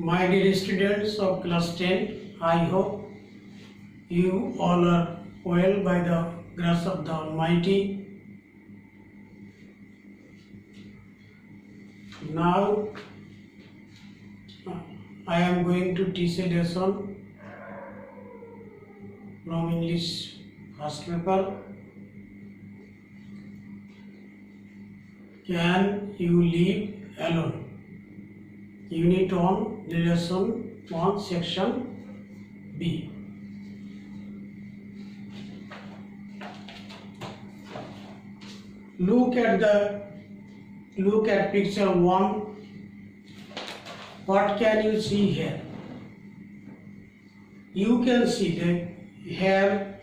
My dear students of class 10, I hope you all are well by the grace of the Almighty. Now I am going to teach a lesson from English first paper. Can you live alone? Unit 1, lesson 1, section B. Look at picture 1. What can you see here? You can see that here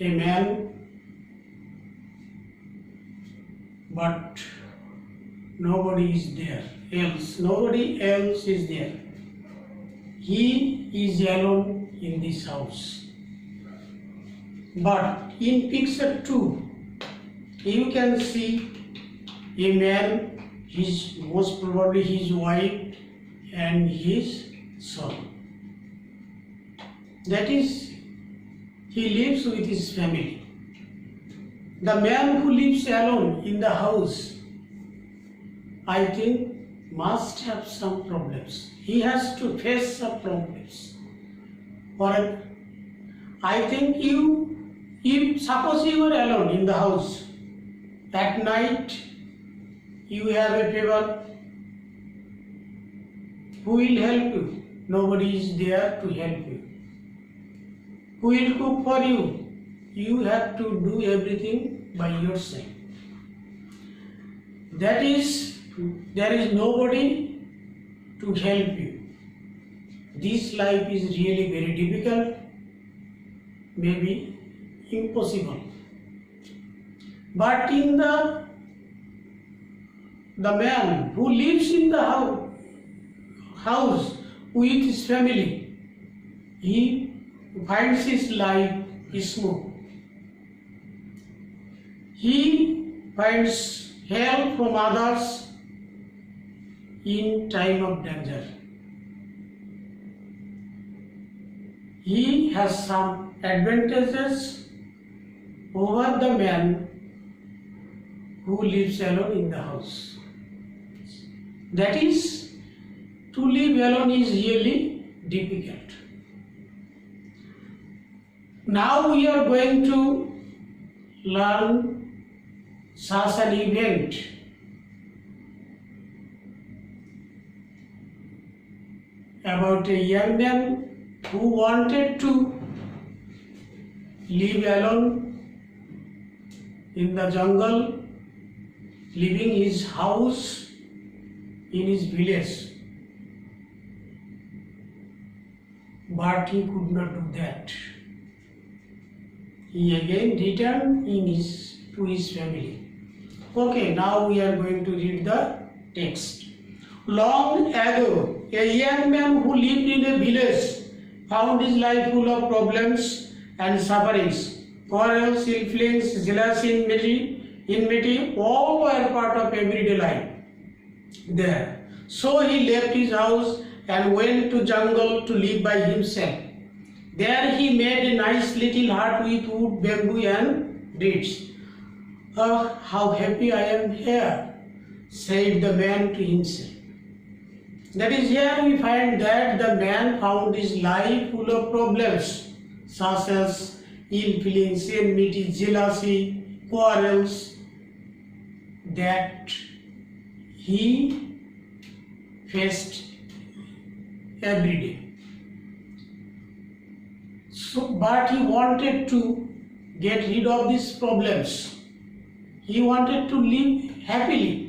a man, but nobody is there else. Nobody else is there. He is alone in this house. But in picture 2, you can see a man, most probably his wife and his son. That is, he lives with his family. The man who lives alone in the house, I think, must have some problems. He has to face some problems. Or I think if suppose you are alone in the house, at night you have a fever, who will help you? Nobody is there to help you. Who will cook for you? You have to do everything by yourself. That is, there is nobody to help you. This life is really very difficult, maybe impossible. But in the man who lives in the house with his family, he finds his life smooth. He finds help from others in time of danger. He has some advantages over the man who lives alone in the house. That is, to live alone is really difficult. Now we are going to learn such an event. About a young man who wanted to live alone in the jungle, leaving his house in his village. But he could not do that. He again returned to his family. Okay, now we are going to read the text. Long ago, a young man who lived in a village found his life full of problems and sufferings. Quarrels, ill feelings, jealousy, enmity, all were part of everyday life there. So he left his house and went to jungle to live by himself. There he made a nice little hut with wood, bamboo and reeds. Oh, how happy I am here, said the man to himself. That is, here we find that the man found his life full of problems, such as ill feelings, enmity, jealousy, quarrels, that he faced every day. So, but he wanted to get rid of these problems. He wanted to live happily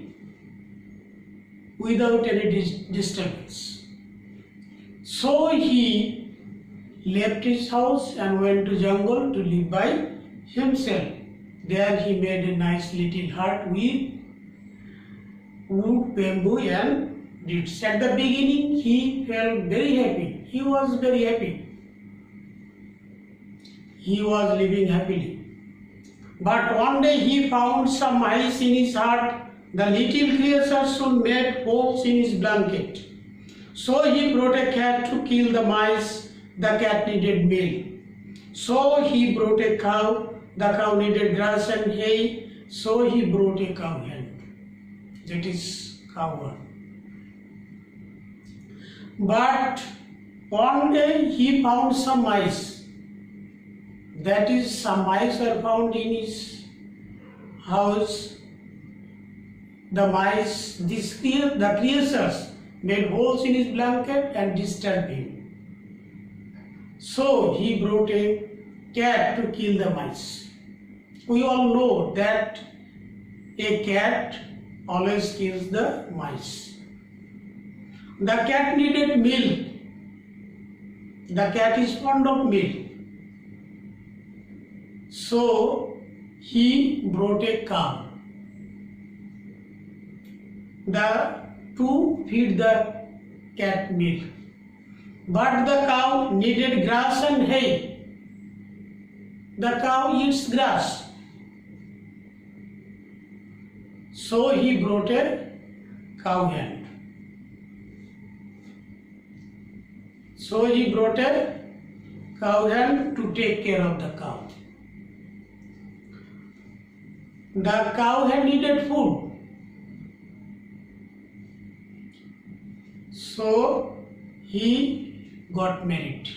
without any disturbance. So he left his house and went to jungle to live by himself. There he made a nice little hut with wood, bamboo and reeds. At the beginning he felt very happy. He was very happy. He was living happily. But one day he found some mice in his hut The little creature soon made holes in his blanket. So he brought a cat to kill the mice. The cat needed milk. So he brought a cow. The cow needed grass and hay. So he brought a cow hen. That is cow one. But one day he found some mice. That is, some mice were found in his house. The mice, the creatures made holes in his blanket and disturbed him. So he brought a cat to kill the mice. We all know that a cat always kills the mice. The cat needed milk. The cat is fond of milk. So he brought a cow. The to feed the cat milk. But the cow needed grass and hay. The cow eats grass. So he brought a cow hen. So he brought a cow hen to take care of the cow. The cow hen needed food. So he got married.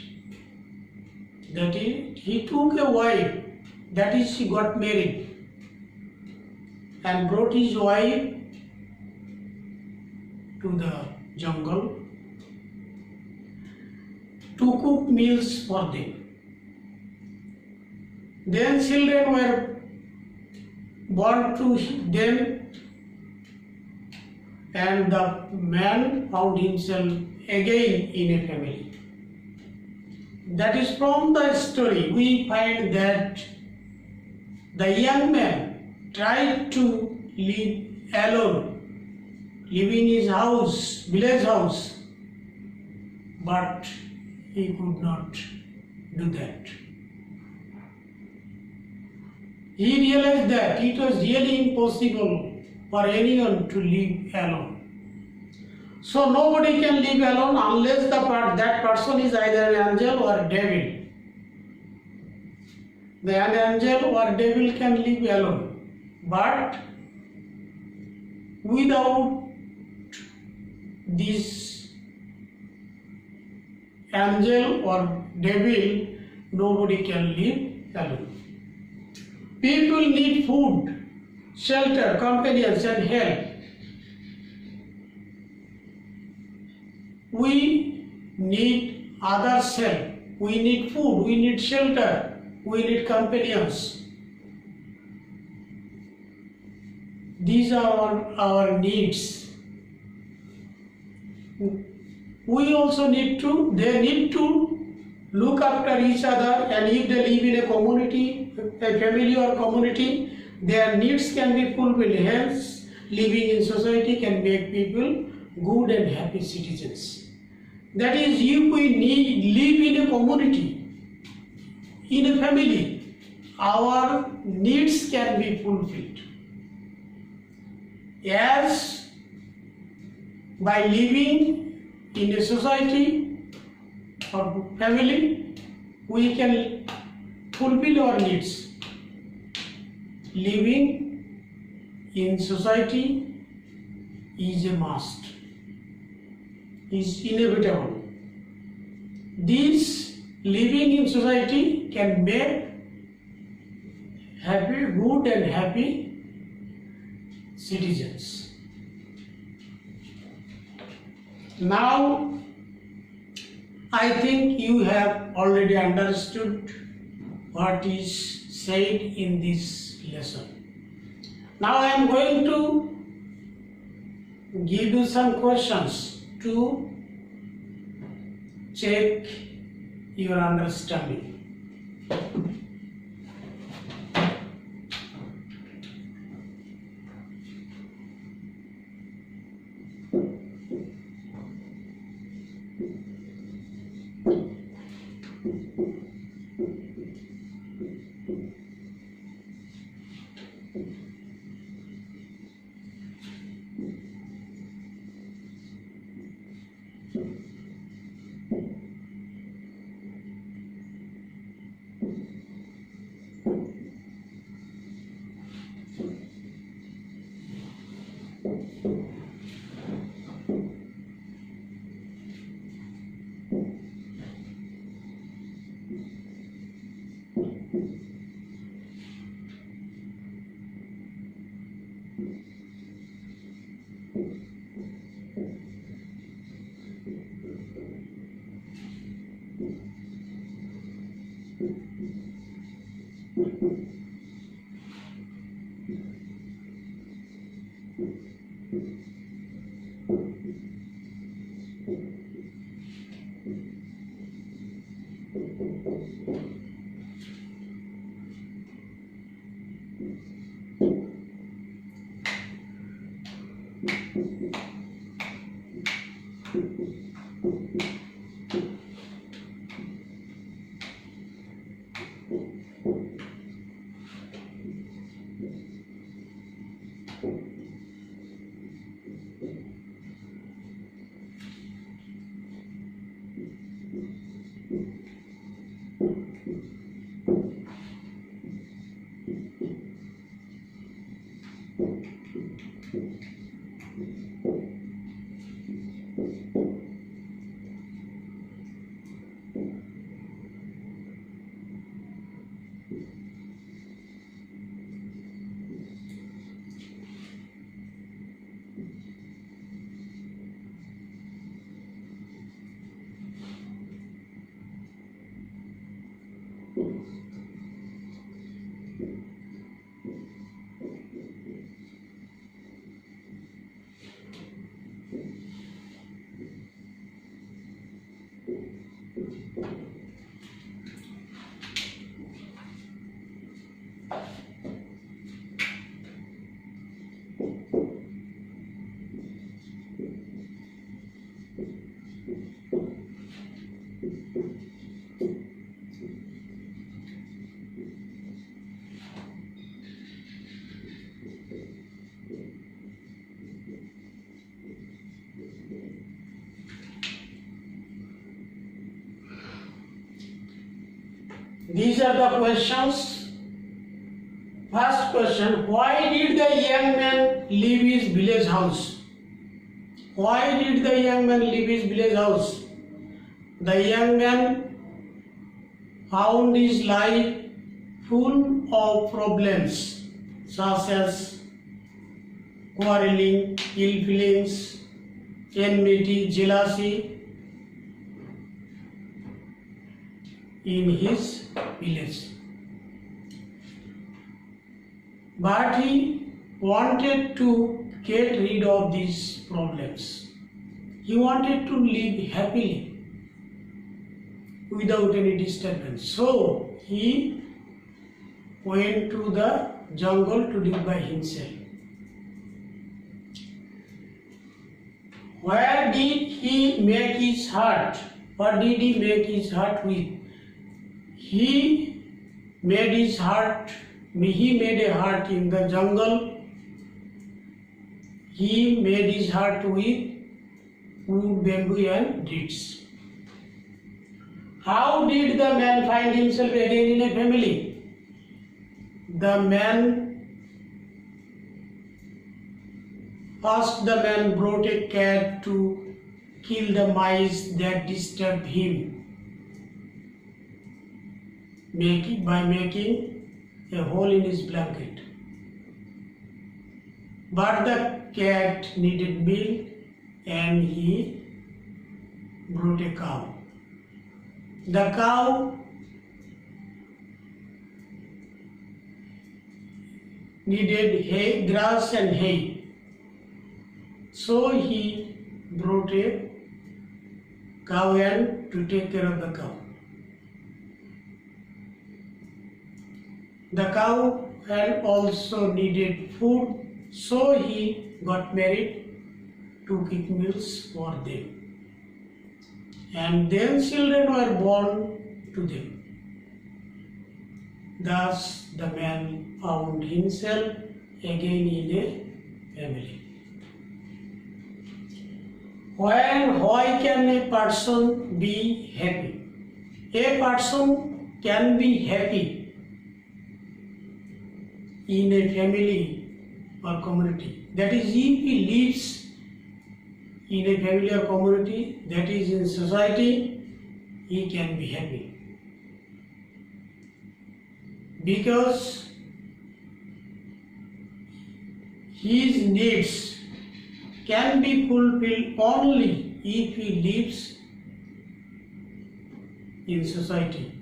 That is, he took a wife. That is, he got married and brought his wife to the jungle to cook meals for them. Then children were born to them, and the man found himself again in a family. That is, from the story we find that the young man tried to live alone, live in his house, village house, but he could not do that. He realized that it was really impossible for anyone to live alone. So nobody can live alone unless that person is either an angel or a devil. An angel or devil can live alone, but without this angel or devil, nobody can live alone. People need food, shelter, companions, and help. We need others' help. We need food, we need shelter, we need companions. These are our needs. We also need to, they need to look after each other, and if they live in a community, a family or community, their needs can be fulfilled. Hence, living in society can make people good and happy citizens. That is, if we live in a community, in a family, our needs can be fulfilled. As by living in a society or family, we can fulfill our needs. Living in society is a must, is inevitable. This living in society can make happy, good and happy citizens. Now, I think you have already understood what is said in this lesson. Now I am going to give you some questions to check your understanding. These are the questions. First question, why did the young man leave his village house? Why did the young man leave his village house? The young man found his life full of problems such as quarreling, ill feelings, enmity, jealousy in his village. But he wanted to get rid of these problems. He wanted to live happily without any disturbance. So he went to the jungle to live by himself. Where did he make his heart? What did he make his heart with? He made his heart, he made a heart in the jungle. He made his heart with wood, bamboo and reeds. How did the man find himself again in a family? First the man brought a cat to kill the mice that disturbed him, by making a hole in his blanket. But the cat needed milk and he brought a cow. The cow needed hay, grass and hay. So he brought a cow and to take care of the cow. The cow had also needed food, so he got married to cook meals for them. And then children were born to them. Thus the man found himself again in a family. Why can a person be happy? A person can be happy in a family or community. That is, if he lives in a family or community, that is in society, he can be happy. Because his needs can be fulfilled only if he lives in society,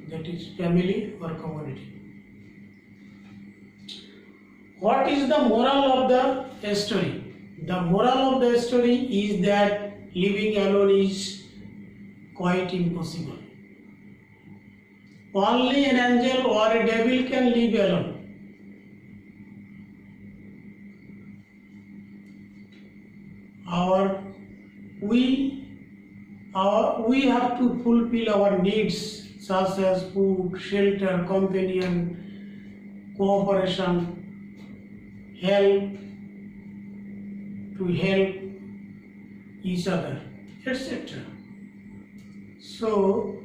that is family or community. What is the moral of the story? The moral of the story is that living alone is quite impossible. Only an angel or a devil can live alone. We have to fulfill our needs such as food, shelter, companion, cooperation, help each other, etc. So,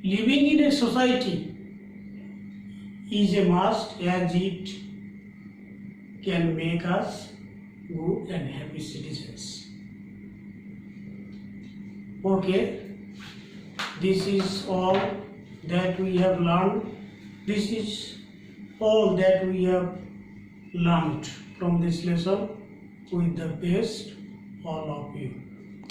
living in a society is a must as it can make us good and happy citizens. Okay, this is all that we have learned. This is all that we have learned from this lesson. With the best, all of you.